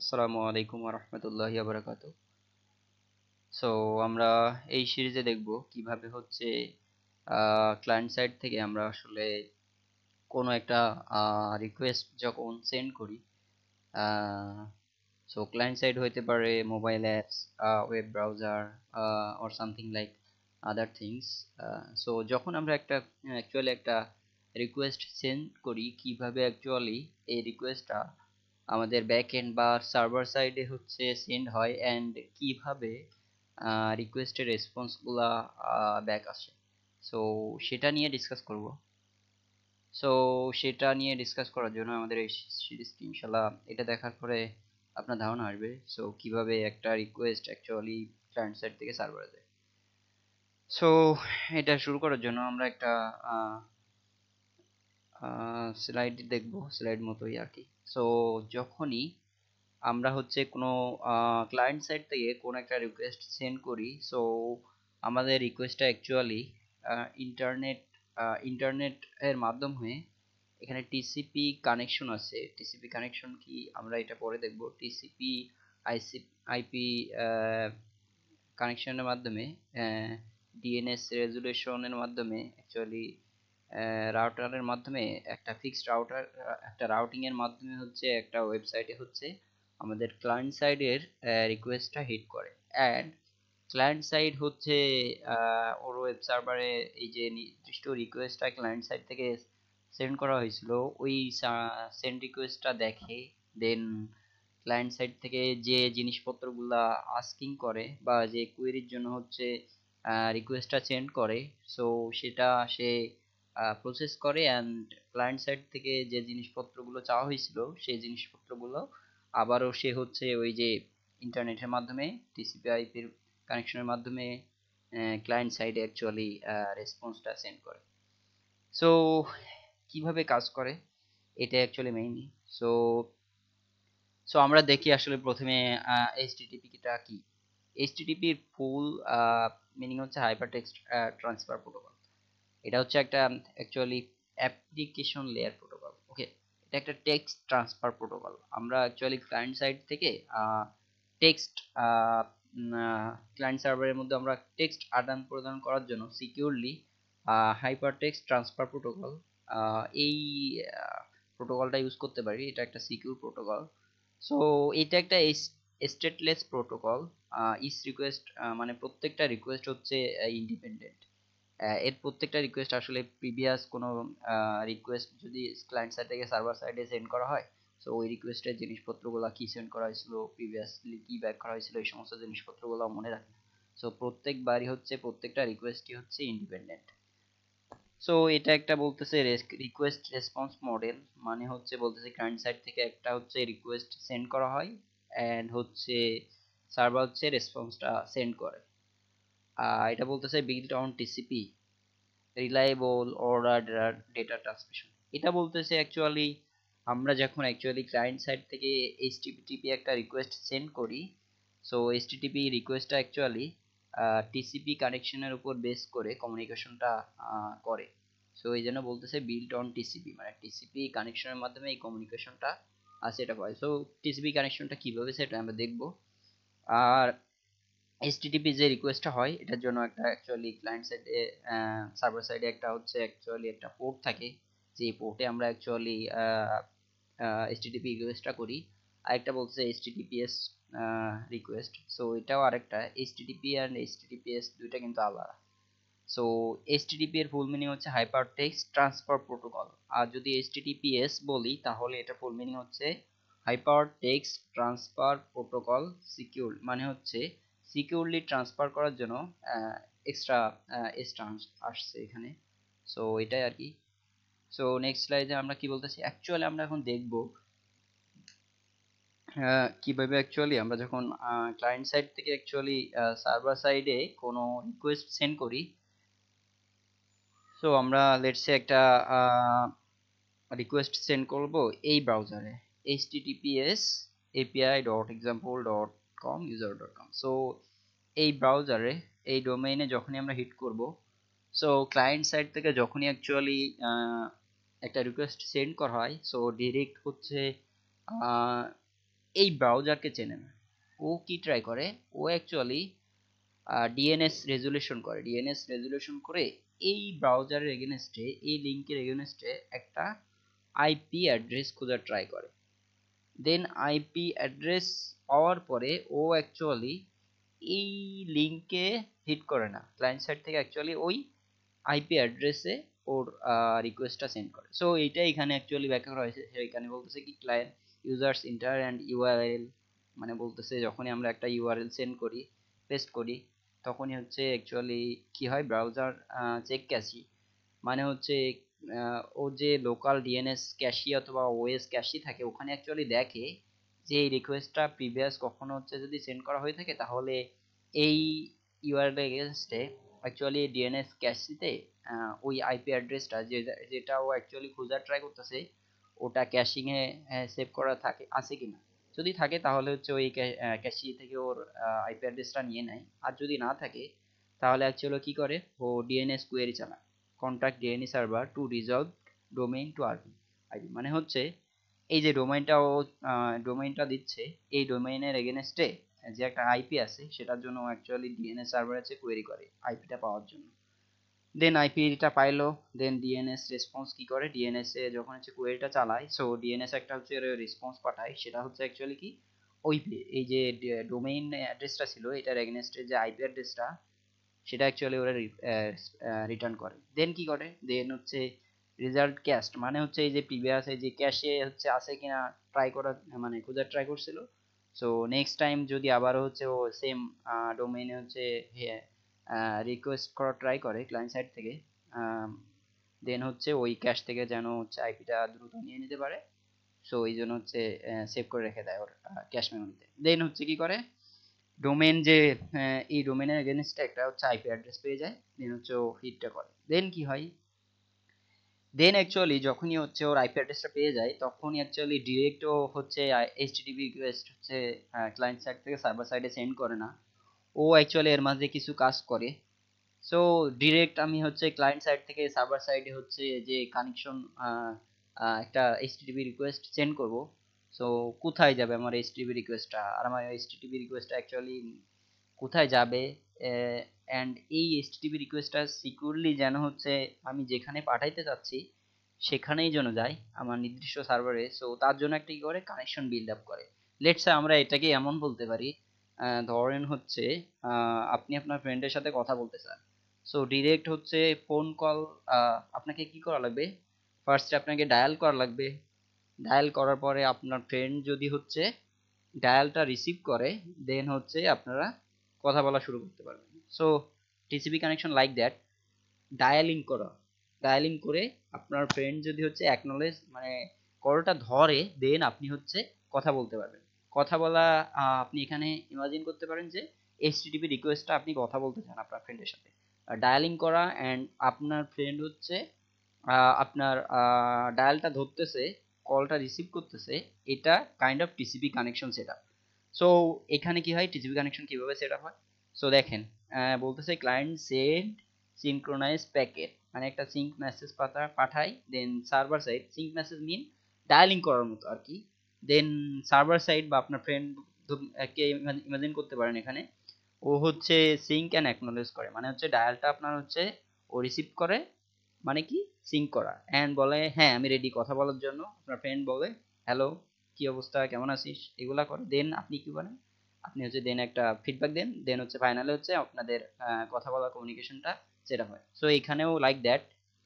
আসসালামু আলাইকুম ওয়া রাহমাতুল্লাহি ওয়া বারাকাতুহু। সো আমরা এই সিরিজে দেখব কিভাবে হচ্ছে ক্লায়েন্ট সাইড থেকে আমরা আসলে কোনো একটা রিকোয়েস্ট যখন সেন্ড করি, সো ক্লায়েন্ট সাইড হইতে পারে mobile apps, web browser or something like other things. So যখন আমরা অ্যাকচুয়ালি একটা রিকোয়েস্ট সেন্ড করি, কিভাবে অ্যাকচুয়ালি এই রিকোয়েস্টটা আমাদের ব্যাক এন্ড বা সার্ভার সাইডে হচ্ছে সেন্ড হয় অ্যান্ড কিভাবে রিকোয়েস্টের রেসপন্সগুলা ব্যাক আসে। সো সেটা নিয়ে ডিসকাস করব। সো সেটা নিয়ে ডিসকাস করার জন্য আমাদের এই সিরিজটি ইনশাল্লাহ এটা দেখার পরে আপনার ধারণা আসবে সো কিভাবে একটা রিকোয়েস্ট অ্যাকচুয়ালি ক্লায়েন্ট সাইড থেকে সার্ভারে যায়। সো এটা শুরু করার জন্য আমরা একটা স্লাইড দেখব, স্লাইড মতোই আর কি। সো যখনই আমরা হচ্ছে কোনো ক্লায়েন্ট সাইড থেকে কোনো একটা রিকোয়েস্ট সেন্ড করি, সো আমাদের রিকোয়েস্টটা অ্যাকচুয়ালি ইন্টারনেট ইন্টারনেট এর মাধ্যম হয়ে এখানে টিসিপি কানেকশন আছে। টিসিপি কানেকশন কি আমরা এটা পরে দেখব। টিসিপি আইপি কানেকশনের মাধ্যমে ডিএনএস রেজুলেশনের মাধ্যমে অ্যাকচুয়ালি রাউটারের মাধ্যমে একটা ফিক্সড একটা রাউটিং এর মাধ্যমে হচ্ছে একটা ওয়েবসাইটে হচ্ছে আমাদের ক্লায়েন্ট সাইডের রিকোয়েস্টটা হিট করে অ্যান্ড ক্লায়েন্ট সাইড হচ্ছে ওর ওয়েব সার্ভারে এই যে নির্দিষ্ট রিকোয়েস্টটা ক্লায়েন্ট সাইড থেকে সেন্ড করা হয়েছিল ওই সেন্ড রিকোয়েস্টটা দেখে, দেন ক্লায়েন্ট সাইড থেকে যে জিনিসপত্রগুলা আস্কিং করে বা যে কোয়েরির জন্য হচ্ছে রিকোয়েস্টটা সেন্ড করে, সো সেটা সে প্রসেস করে অ্যান্ড ক্লায়েন্ট সাইড থেকে যে জিনিসপত্রগুলো চাওয়া হয়েছিল সেই জিনিসপত্রগুলো আবারও সে হচ্ছে ওই যে ইন্টারনেটের মাধ্যমে টিসিপি আইপির কানেকশনের মাধ্যমে ক্লায়েন্ট সাইডে অ্যাকচুয়ালি রেসপন্সটা সেন্ড করে। সো কিভাবে কাজ করে এটা অ্যাকচুয়ালি মেইনলি। সো সো আমরা দেখি আসলে প্রথমে এইচটিটিপিটা কি। এইচটিটিপির ফুল মিনিং হচ্ছে হাইপার টেক্সট ট্রান্সফার প্রোটোকল। এটা হচ্ছে একটা অ্যাকচুয়ালি অ্যাপ্লিকেশন লেয়ার প্রোটোকল। ওকে, এটা একটা টেক্সট ট্রান্সফার প্রোটোকল। আমরা অ্যাকচুয়ালি ক্লায়েন্ট সাইড থেকে টেক্সট ক্লায়েন্ট সার্ভারের মধ্যে আমরা টেক্সট আদান প্রদান করার জন্য securely hyper text transfer protocol এই প্রোটোকলটা ইউজ করতে পারি। এটা একটা সিকিউর প্রোটোকল। সো এটা একটা স্টেটলেস প্রোটোকল। ইচ রিকোয়েস্ট মানে প্রত্যেকটা রিকোয়েস্ট হচ্ছে ইন্ডিপেন্ডেন্ট। এর প্রত্যেকটা রিকোয়েস্ট আসলে প্রিভিয়াস কোনো রিকোয়েস্ট যদি ক্লায়েন্ট সাইড থেকে সার্ভার সাইডে সেন্ড করা হয়, সো ওই রিকোয়েস্টের জিনিসপত্রগুলো কি সেন্ড করা হয়েছিল, প্রিভিয়াসলি কি ব্যাক করা হয়েছিল, এই সমস্ত জিনিসপত্রগুলো মনে রাখে। সো প্রত্যেকবারই হচ্ছে প্রত্যেকটা রিকোয়েস্টই হচ্ছে ইন্ডিপেন্ডেন্ট। সো এটা একটা বলতেছে রিকোয়েস্ট রেসপন্স মডেল, মানে হচ্ছে বলতেছে ক্লায়েন্ট সাইড থেকে একটা হচ্ছে রিকোয়েস্ট সেন্ড করা হয় এন্ড হচ্ছে সার্ভার হচ্ছে রেসপন্সটা সেন্ড করে। এটা বলতেছে build on TCP reliable order data transmission. এটা বলতেছে অ্যাকচুয়ালি আমরা যখন অ্যাকচুয়ালি ক্লায়েন্ট সাইড থেকে এইচটিটিপি একটা রিকোয়েস্ট সেন্ড করি, সো এইচটিটিপি রিকোয়েস্টটা অ্যাকচুয়ালি টিসিপি কানেকশনের উপর বেস করে কমিউনিকেশনটা করে। সো এই জন্য বলতেছে বিল্ড অন টিসিপি, মানে টিসিপি কানেকশনের মাধ্যমে এই কমিউনিকেশনটা সেটা হয়। সো টিসিপি কানেকশনটা কিভাবে সেটা আমরা দেখব। আর এইচটিটিপি যে রিকোয়েস্টটা হয় এটার জন্য একটা অ্যাকচুয়ালি ক্লায়েন্ট সাইডে সার্ভার সাইডে একটা হচ্ছে অ্যাকচুয়ালি একটা পোর্ট থাকে, যে পোর্টে আমরা অ্যাকচুয়ালি এইচটিটিপি রিকোয়েস্টটা করি। আরেকটা বলছে এইচটিটিপিএস রিকোয়েস্ট। সো এটাও আরেকটা। এইচটিটিপি আর এইচটিটিপিএস দুইটা কিন্তু আলাদা। সো এইচটিটিপি এর ফুল মিনিং হচ্ছে হাইপার টেক্সট ট্রান্সফার প্রোটোকল। আর যদি এইচটিটিপিএস বলি তাহলে এটা ফুল মিনিং হচ্ছে hyper text transfer protocol secure, মানে হচ্ছে সিকিউরলি ট্রান্সফার করার জন্য এক্সট্রা স্টান্স আসছে এখানে। সো এটাই আর কি। সো নেক্সট স্লাইডে আমরা কি বলতেছি, অ্যাকচুয়ালি আমরা এখন দেখব কিভাবে অ্যাকচুয়ালি আমরা যখন ক্লায়েন্ট সাইড থেকে অ্যাকচুয়ালি সার্ভার সাইডে কোনো রিকোয়েস্ট সেন্ড করি। সো আমরা লেটস সে একটা রিকোয়েস্ট সেন্ড করব এই ব্রাউজারে https api.example.com user.com। সো এই ব্রাউজারে এই ডোমেইনে যখনই আমরা হিট করব, সো ক্লায়েন্ট সাইড থেকে যখনই অ্যাকচুয়ালি একটা রিকোয়েস্ট সেন্ড করা হয়, সো ডিরেক্ট হচ্ছে এই ব্রাউজারকে চেনে না। ও কি ট্রাই করে, ও অ্যাকচুয়ালি ডিএনএস রেজুলেশন করে। ডিএনএস রেজুলেশন করে এই ব্রাউজারের এগেনস্টে, এই লিঙ্কের এগেনস্টে একটা আইপি অ্যাড্রেস খোঁজার ট্রাই করে। দেন আইপি অ্যাড্রেস পাওয়ার পরে ও অ্যাকচুয়ালি এই লিঙ্কে হিট করে না, ক্লায়েন্ট সাইড থেকে অ্যাকচুয়ালি ওই আইপি অ্যাড্রেসে ওর রিকোয়েস্টটা সেন্ড করে। সো এইটা এখানে অ্যাকচুয়ালি ব্যাখ্যা করা হয়েছে। এখানে বলতেছে কি client users inter and URL, মানে বলতেছে যখনই আমরা একটা ইউআরএল সেন্ড করি, পেস্ট করি, তখনই হচ্ছে অ্যাকচুয়ালি কি হয়, ব্রাউজার চেক ক্যাশি, মানে হচ্ছে ও যে লোকাল ডিএনএস ক্যাশি অথবা ওএস ক্যাশি থাকে, ওখানে অ্যাকচুয়ালি দেখে যে এই রিকোয়েস্টটা প্রিভিয়াস কখনো হচ্ছে যদি সেন্ড করা হয়ে থাকে, তাহলে এই ইউআরএল এগেনস্টে অ্যাকচুয়ালি ডিএনএস ক্যাশিতে ওই আইপি অ্যাড্রেসটা যেটা ও অ্যাকচুয়ালি খোঁজার ট্রাই করতেছে, ওটা ক্যাশিং এ সেভ করা থাকে আছে কিনা। যদি থাকে তাহলে হচ্ছে ওই ক্যাশি থেকে ওর আইপি অ্যাড্রেসটা নিয়ে নেয়। আর যদি না থাকে তাহলে অ্যাকচুয়ালি কি করে, ও ডিএনএস কোয়েরি চালায়, contact DNS server to resolve domain to IP. মানে হচ্ছে এই যে ডোমেইনটা দিচ্ছে, এই ডোমেইনের এগেনস্টে যে একটা আইপি আছে, সেটার জন্য অ্যাকচুয়ালি ডিএনএস সার্ভার আছে কোয়েরি করে আইপিটা পাওয়ার জন্য। দেন আইপিটা পাইলো, দেন ডিএনএস রেসপন্স কি করে, ডিএনএস এ যখন হচ্ছে কোয়েরিটা চালায়, সো ডিএনএস একটা হচ্ছে রেসপন্স পাঠায়, সেটা হচ্ছে অ্যাকচুয়ালি কি ওই এই যে ডোমেইন অ্যাড্রেসটা ছিল, এটার এগেনস্টে যে আইপি অ্যাড্রেসটা, সেটা অ্যাকচুয়ালি ওরা রিটার্ন করে। দেন কি করে, দেন হচ্ছে রেজাল্ট ক্যাস্ট, মানে হচ্ছে এই যে প্রিভিয়াস এই যে ক্যাশে হচ্ছে আছে কিনা ট্রাই করা, মানে খোঁজার ট্রাই করছিল। সো নেক্সট টাইম যদি আবারও হচ্ছে ও সেম ডোমেইনে হচ্ছে রিকোয়েস্ট করার ট্রাই করে ক্লায়েন্ট সাইড থেকে, দেন হচ্ছে ওই ক্যাশ থেকে যেন হচ্ছে আইপিটা দ্রুত নিয়ে নিতে পারে। সো এই জন্য হচ্ছে সেভ করে রেখে দেয় ওর ক্যাশ মেমোরিতে। দেন হচ্ছে কি করে, ডোমেন যে এই ডোমেনের এগেনস্টে একটা হচ্ছে আইপি অ্যাড্রেস পেয়ে যায়, দেন হচ্ছে ও হিটটা করে। দেন কি হয়, দেন অ্যাকচুয়ালি যখনই হচ্ছে ওর আইপি অ্যাড্রেসটা পেয়ে যায়, তখনই অ্যাকচুয়ালি ডিরেক্ট ও হচ্ছে এইচটিটিপি রিকোয়েস্ট হচ্ছে ক্লায়েন্ট সাইড থেকে সার্ভার সাইডে সেন্ড করে না, ও অ্যাকচুয়ালি এর মাঝে কিছু কাজ করে। সো ডিরেক্ট আমি হচ্ছে ক্লায়েন্ট সাইড থেকে সার্ভার সাইডে হচ্ছে যে কানেকশন, একটা এইচটিটিপি রিকোয়েস্ট সেন্ড করব। সো কোথায় যাবে আমার এইচটিটিপি রিকোয়েস্টটা, আর আমার এইচটিটিপি রিকোয়েস্টটা অ্যাকচুয়ালি কোথায় যাবে, অ্যান্ড এই এইচটিটিপি রিকোয়েস্টটা সিকিউরলি যেন হচ্ছে আমি যেখানে পাঠাইতে চাচ্ছি সেখানেই যেন যায় আমার নির্দিষ্ট সার্ভারে। সো তার জন্য একটা কি করে, কানেকশন বিল্ড আপ করে। লেটস আমরা এটাকে এমন বলতে পারি, ধরেন হচ্ছে আপনি আপনার ফ্রেন্ডের সাথে কথা বলতে চান। সো ডিরেক্ট হচ্ছে ফোন কল, আপনাকে কি করা লাগবে, ফার্স্টে আপনাকে ডায়াল করা লাগবে। ডায়াল করার পরে আপনার ফ্রেন্ড যদি হচ্ছে ডায়ালটা রিসিভ করে, দেন হচ্ছে আপনারা কথা বলা শুরু করতে পারবেন। So TCP connection like that, dialling করা, ডায়ালিং করে আপনার ফ্রেন্ড যদি হচ্ছে অ্যাকনলেজ মানে কলটা ধরে, দেন আপনি হচ্ছে কথা বলতে পারবেন। কথা বলা, আপনি এখানে ইমাজিন করতে পারেন যে এইচটিটিপি রিকোয়েস্টটা আপনি কথা বলতে চান আপনার ফ্রেন্ডের সাথে, ডায়ালিং করা, অ্যান্ড আপনার ফ্রেন্ড হচ্ছে আপনার ডায়ালটা ধরতেছে, কলটা রিসিভ করতেছে, এটা kind of TCP connection setup. So এখানে কি হয়, টিসিপি কানেকশন কিভাবে সেটআপ হয়। সো দেখেন, বলতেছে ক্লায়েন্ট সেন্ড সিনক্রোনাইজ প্যাকেট, মানে একটা সিঙ্ক মেসেজ পাঠায়, দেন সার্ভার সাইড সিঙ্ক মেসেজ মিন ডায়ালিং করার মতো আর কি। দেন সার্ভার সাইড বা আপনার ফ্রেন্ড কে ইমাজিন করতে পারেন এখানে, ও হচ্ছে সিঙ্ক অ্যান্ড অ্যাকনলেজ করে, মানে হচ্ছে ডায়ালটা আপনার হচ্ছে ও রিসিভ করে, মানে কি সিঙ্ক করা, অ্যান্ড বলে হ্যাঁ আমি রেডি কথা বলার জন্য। আপনার ফ্রেন্ড বলে হ্যালো, কি অবস্থা, কেমন আছিস, এগুলা করে। দেন আপনি কি করেন, আপনি হচ্ছে দেন একটা ফিডব্যাক দেন, দেন হচ্ছে ফাইনালে হচ্ছে আপনাদের কথা বলা কমিউনিকেশনটা সেটা হয়। সো এখানেও লাইক দ্যাট,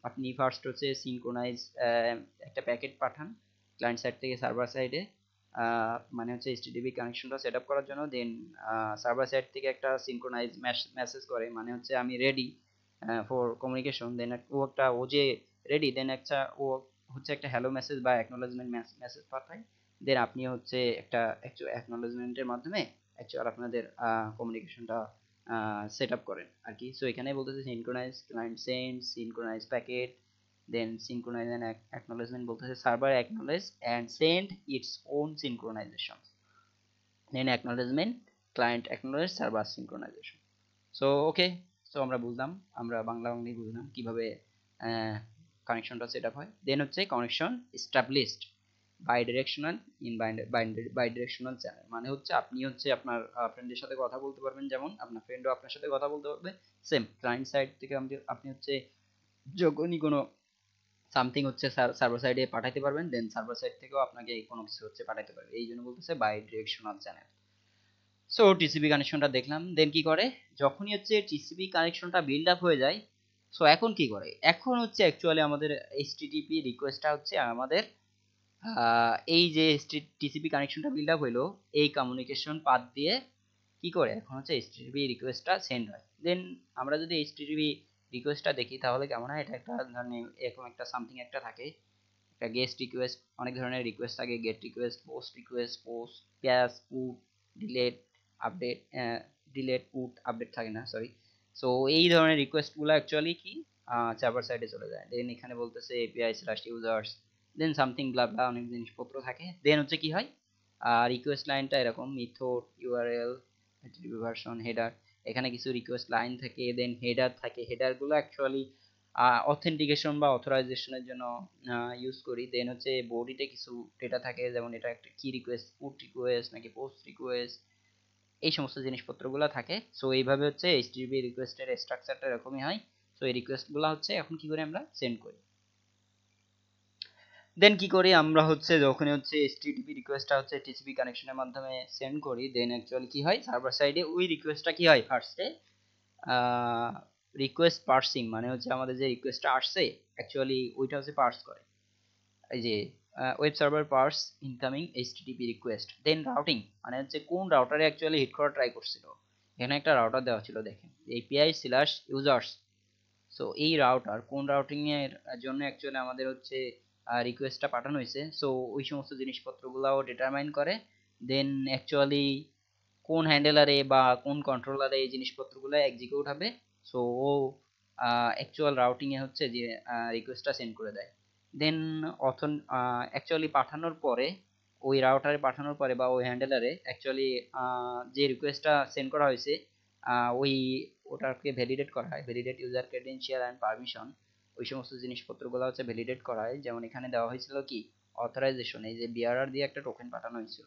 আপনি ফার্স্ট হচ্ছে সিনক্রোনাইজ একটা প্যাকেট পাঠান ক্লায়েন্ট সাইড থেকে সার্ভার সাইডে, মানে হচ্ছে এইচটিটিপি কানেকশনটা সেট আপ করার জন্য। দেন সার্ভার সাইড থেকে একটা সিনক্রোনাইজ মেসেজ করে, মানে হচ্ছে আমি রেডি ফর কমিউনিকেশন। দেন ও যে রেডি, দেন একটা ও হচ্ছে একটা হ্যালো মেসেজ বা অ্যাকনোলেজমেন্ট মেসেজ পাঠায়। দেন আপনি হচ্ছে একটা অ্যাকনোলেজমেন্টের মাধ্যমে অ্যাকচুয়াল আপনাদের কমিউনিকেশনটা সেট আপ করেন আর কি। সো এখানে বলতেছে synchronize client send synchronize packet, then synchronize and acknowledgement বলতেছে server acknowledge and send its own synchronization, then acknowledgement client acknowledge server synchronization. So okay, so আমরা বুঝলাম, আমরা বাংলা বুঝলাম কিভাবে কানেকশনটা সেট আপ হয়। দেন হচ্ছে কানেকশন এস্টাবলিশড, বাইডিরেকশনাল ইন বাইডিরেকশনাল চ্যানেল মানে হচ্ছে আপনি হচ্ছে আপনার ফ্রেন্ডের সাথে কথা বলতে পারবেন, যেমন আপনার ফ্রেন্ডও আপনার সাথে কথা বলতে পারবে। সেম ক্লায়েন্ট সাইড থেকে আপনি হচ্ছে যখনই কোনো সামথিং হচ্ছে সার্ভার সাইডে পাঠাতে পারবেন, দেন সার্ভার সাইড থেকেও আপনাকে কোনো কিছু হচ্ছে পাঠাতে পারবে, এই জন্য বলতেছে bidirectional channel. So TCP কানেকশনটা দেখলাম, দেন কি করে যখনই হচ্ছে টিসিপি কানেকশনটা বিল্ড আপ হয়ে যায়, সো এখন কি করে, এখন হচ্ছে অ্যাকচুয়ালি আমাদের এইচটিটিপি রিকোয়েস্টটা হচ্ছে আমাদের এই যে টিসিপি কানেকশনটা বিল্ড আপ হইলো এই কমিউনিকেশন পাথ দিয়ে কি করে এখন হচ্ছে এইচটিটিপি রিকোয়েস্টটা সেন্ড হয়। দেন আমরা যদি এইচটিটিপি রিকোয়েস্টটা দেখি তাহলে কেমন হয়, এটা একটা ধরনের এরকম একটা সামথিং একটা থাকে, একটা গেস্ট রিকোয়েস্ট, অনেক ধরনের রিকোয়েস্ট থাকে, get request, post, patch, put, delete, update, delete, put, update থাকে না, সরি। সো এই ধরনের রিকোয়েস্টগুলো অ্যাকচুয়ালি কি সার্ভার সাইডে চলে যায়। দেন এখানে বলতেছে API/users, দেন সামথিং ব্লা ব্লা অনেক জিনিসপত্র থাকে। দেন হচ্ছে কি হয়, রিকোয়েস্ট লাইনটা এরকম method, URL, HTTP version, header, এখানে কিছু রিকোয়েস্ট লাইন থাকে, দেন হেডার থাকে। হেডারগুলো অ্যাকচুয়ালি অথেন্টিকেশন বা অথরাইজেশনের জন্য ইউজ করি। দেন হচ্ছে বডিতে কিছু ডেটা থাকে, যেমন এটা একটা কি রিকোয়েস্ট, পুট রিকোয়েস্ট নাকি পোস্ট রিকোয়েস্ট, এই সমস্ত জিনিসপত্রগুলো থাকে। সো এইভাবে হচ্ছে এইচটিটিপি রিকোয়েস্টের স্ট্রাকচারটা এরকমই হয়। সো এই রিকোয়েস্টগুলো হচ্ছে এখন কি করে আমরা সেন্ড করি। দেন কি করি আমরা হচ্ছে যখন হচ্ছে এইচটিটিপি রিকোয়েস্টটা হচ্ছে টিসিপি কানেকশনের মাধ্যমে সেন্ড করি, দেন অ্যাকচুয়ালি কি হয় সার্ভার সাইডে ওই রিকোয়েস্টটা কি হয় ফার্স্টে রিকোয়েস্ট পার্সিং মানে হচ্ছে আমাদের যে রিকোয়েস্টটা আসছে অ্যাকচুয়ালি ওইটা হচ্ছে পার্স করে, এই যে web server parse incoming HTTP request. Then routing মানে হচ্ছে কোন রাউটারে অ্যাকচুয়ালি হিট করা ট্রাই করছিল, এখানে একটা রাউটার দেওয়া ছিল দেখেন API/users। সো এই রাউটার কোন রাউটিং এর জন্য অ্যাকচুয়ালি আমাদের হচ্ছে রিকোয়েস্টটা পাঠানো হয়েছে, সো ওই সমস্ত জিনিসপত্রগুলোও ডিটারমাইন করে। দেন অ্যাকচুয়ালি কোন হ্যান্ডেলারে বা কোন কন্ট্রোলারে এই জিনিসপত্রগুলো এক্সিকিউট হবে, সো ও অ্যাকচুয়াল রাউটিং এ হচ্ছে যে রিকোয়েস্টটা সেন্ড করে দেয়। দেন অথন অ্যাকচুয়ালি পাঠানোর পরে ওই রাউটারে পাঠানোর পরে বা ওই হ্যান্ডেলারে অ্যাকচুয়ালি যে রিকোয়েস্টটা সেন্ড করা হয়েছে ওই ওটাকে ভ্যালিডেট করা হয়, validate user credential and permission, ওই সমস্ত জিনিসপত্রগুলো হচ্ছে ভ্যালিডেট করা হয়। যেমন এখানে দেওয়া হয়েছিল কি অথরাইজেশন, এই যে বিআরআর দিয়ে একটা টোকেন পাঠানো হয়েছিল,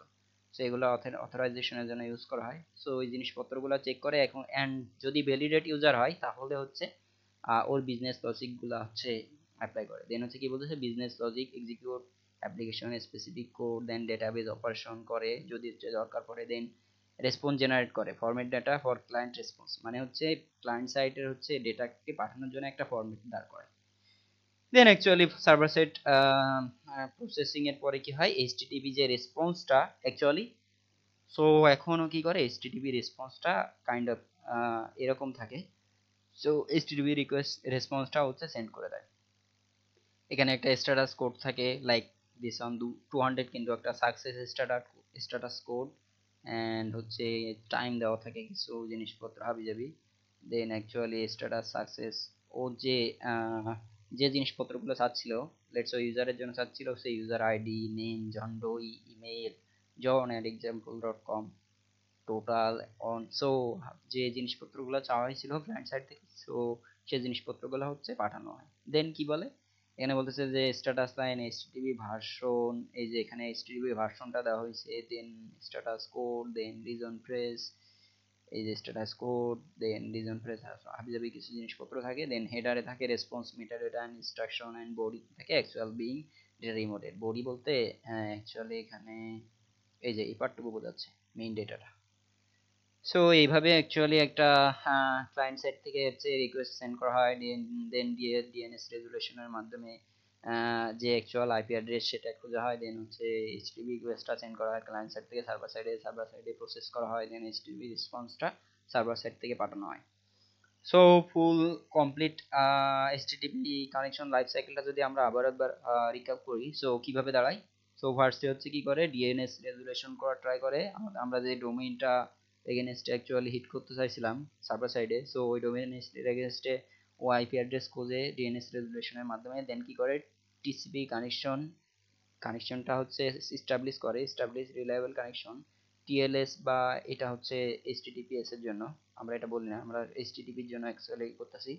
সো এগুলো অথরাইজেশনের জন্য ইউজ করা হয়। সো ওই জিনিসপত্রগুলো চেক করে এখন, অ্যান্ড যদি ভ্যালিডেট ইউজার হয় তাহলে হচ্ছে ওর বিজনেস লজিকগুলো হচ্ছে অ্যাপ্লাই করে। দেন হচ্ছে কি বলতেছে business logic execute application specific code, then database operation করে যদি হচ্ছে দরকার পড়ে, দেন রেসপন্স জেনারেট করে, format data for client response মানে হচ্ছে ক্লায়েন্ট সাইটের হচ্ছে ডেটাকে পাঠানোর জন্য একটা ফরম্যাট দাঁড় করে। দেন অ্যাকচুয়ালি সার্ভার সাইড প্রসেসিং এর পরে কি হয় এইচটিটিপি যে রেসপন্সটা অ্যাকচুয়ালি, সো এখনো কি করে এইচটিটিপি রেসপন্সটা কাইন্ড অফ এরকম থাকে। সো এইচটিটিপি রিকোয়েস্ট রেসপন্সটা হচ্ছে সেন্ড করে দেয়। এখানে একটা স্ট্যাটাস কোড থাকে লাইক দিস অন 200, কিন্তু একটা সাকসেস স্ট্যাটাস কোড, অ্যান্ড হচ্ছে টাইম দেওয়া থাকে কিছু জিনিসপত্র হাবিজাবি। দেন অ্যাকচুয়ালি স্ট্যাটাস সাকসেস ও যে যে জিনিসপত্রগুলো চাচ্ছিল, লেটস ইউজারের জন্য চাচ্ছিল সেই user ID, name, john doe, email, john at example.com, total on, so যে জিনিসপত্রগুলো চাওয়া হয়েছিল ক্লায়েন্ট সাইড থেকে, সো সেই জিনিসপত্রগুলো হচ্ছে পাঠানো হয়। দেন কি বলে এখানে বলতেছে যে স্ট্যাটাস লাইন এইচটিটিপি ভার্সন, এই যে এখানে এইচটিটিপি ভার্সনটা দেওয়া হয়েছে, then status code, then reason phrase, এই যে status code, then reason phrase হাবিজাবি কিছু জিনিসপত্র থাকে। দেন হেডারে থাকে response metadata and instruction, and body থাকে অ্যাকচুয়াল বিং ডেটা রিমোটেড। বডি বলতে অ্যাকচুয়ালি এখানে এই যে এই পার্টটুকু বোঝাচ্ছে মেইন ডেটাটা। সো এইভাবে অ্যাকচুয়ালি একটা ক্লায়েন্ট সাইড থেকে হচ্ছে রিকোয়েস্ট সেন্ড করা হয়, দেন ডিএনএস রেজুলেশনের মাধ্যমে যে অ্যাকচুয়াল আইপি অ্যাড্রেস সেটা খোঁজা হয়, দেন হচ্ছে এইচটিটিপি রিকোয়েস্টটা সেন্ড করা হয় ক্লায়েন্ট সাইড থেকে সার্ভার সাইডে প্রসেস করা হয়, দেন এইচটিটিপি রেসপন্সটা সার্ভার সাইড থেকে পাঠানো হয়। So full complete HTTP connection life সাইকেলটা যদি আমরা আবার একবার রিক্যাপ করি, সো কিভাবে দাঁড়ায়। সো ফার্স্টে হচ্ছে কি করে ডিএনএস রেজুলেশন করা ট্রাই করে, আমরা যে ডোমেইনটা এগেনস্টে অ্যাকচুয়ালি হিট করতে চাইছিলাম সার্ভার সাইডে, সো ওই ডোমেইন এগেনস্টে ও আইপি অ্যাড্রেস খোঁজে ডিএনএস রেজুলেশনের মাধ্যমে। দেন কি করে টিসিপি কানেকশনটা হচ্ছে এস্টাবলিশ রিলায়েবল কানেকশন, টিএলএস বা এটা হচ্ছে এইচটিটিপিএস এর জন্য, আমরা এটা বলি না, আমরা এইচটিটিপির জন্য অ্যাকচুয়ালি করতেছি।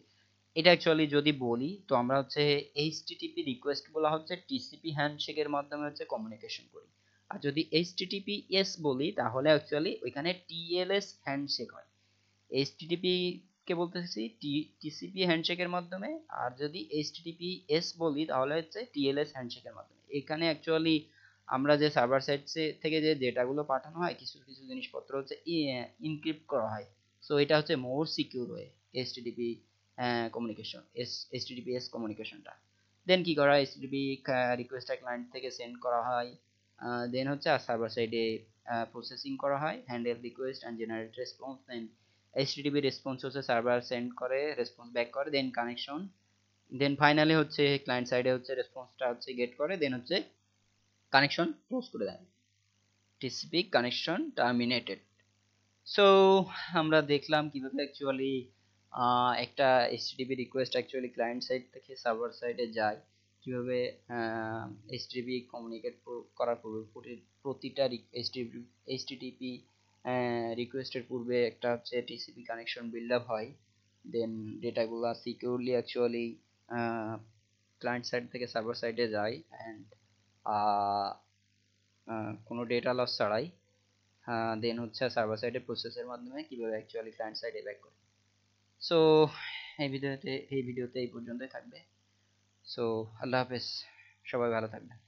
এটা অ্যাকচুয়ালি যদি বলি তো আমরা হচ্ছে এইচটিটিপি রিকোয়েস্ট বলা হচ্ছে টিসিপি হ্যান্ডশেকের মাধ্যমে হচ্ছে কমিউনিকেশন করি। আর যদি এইচটিটিপি এস বলি তাহলে অ্যাকচুয়ালি ওইখানে টিএলএস হ্যান্ডশেক হয়। এইচটিটিপি কে বলতেছি টিসিপি হ্যান্ডশেকের মাধ্যমে, আর যদি এইচটিটিপি এস বলি তাহলে হচ্ছে টিএলএস হ্যান্ডশেকের মাধ্যমে। এখানে অ্যাকচুয়ালি আমরা যে সার্ভার সাইড থেকে যে ডেটাগুলো পাঠানো হয় কিছু কিছু জিনিসপত্র হচ্ছে ইনক্রিপ্ট করা হয়। সো এটা হচ্ছে more secure way HTTP communication, HTTPS কমিউনিকেশনটা। দেন কি করা হয়, এইচটিটিপি রিকোয়েস্টটা ক্লায়েন্ট থেকে সেন্ড করা হয়, দেন হচ্ছে আর সার্ভার সাইডে প্রসেসিং করা হয়, handle request and generate response, then HTTP response হচ্ছে সার্ভার সেন্ড করে, রেসপন্স ব্যাক করে, দেন কানেকশন, দেন ফাইনালি হচ্ছে ক্লায়েন্ট সাইডে হচ্ছে রেসপন্সটা হচ্ছে গেট করে, দেন হচ্ছে কানেকশন ক্লোজ করে দেয়, টিসিপি কানেকশন টার্মিনেটেড। সো আমরা দেখলাম কিভাবে অ্যাকচুয়ালি একটা HTTP request actually client side থেকে সার্ভার সাইডে যায়, কিভাবে এইচটিটিপি কমিউনিকেট করার পূর্বে প্রতিটা এইচটিটিপি রিকোয়েস্টের পূর্বে একটা হচ্ছে টিসিপি কানেকশন বিল্ড আপ হয়, দেন ডেটাগুলো সিকিউরলি অ্যাকচুয়ালি ক্লায়েন্ট সাইড থেকে সার্ভার সাইডে যায়, অ্যান্ড কোনো ডেটা লস ছাড়াই দেন হচ্ছে সার্ভার সাইডে প্রসেসের মাধ্যমে কিভাবে অ্যাকচুয়ালি ক্লায়েন্ট সাইডে ব্যাক করে। সো এই ভিডিওতে এই পর্যন্তই থাকবে। সো আল্লাহ হাফেজ, সবাই ভালো থাকবেন।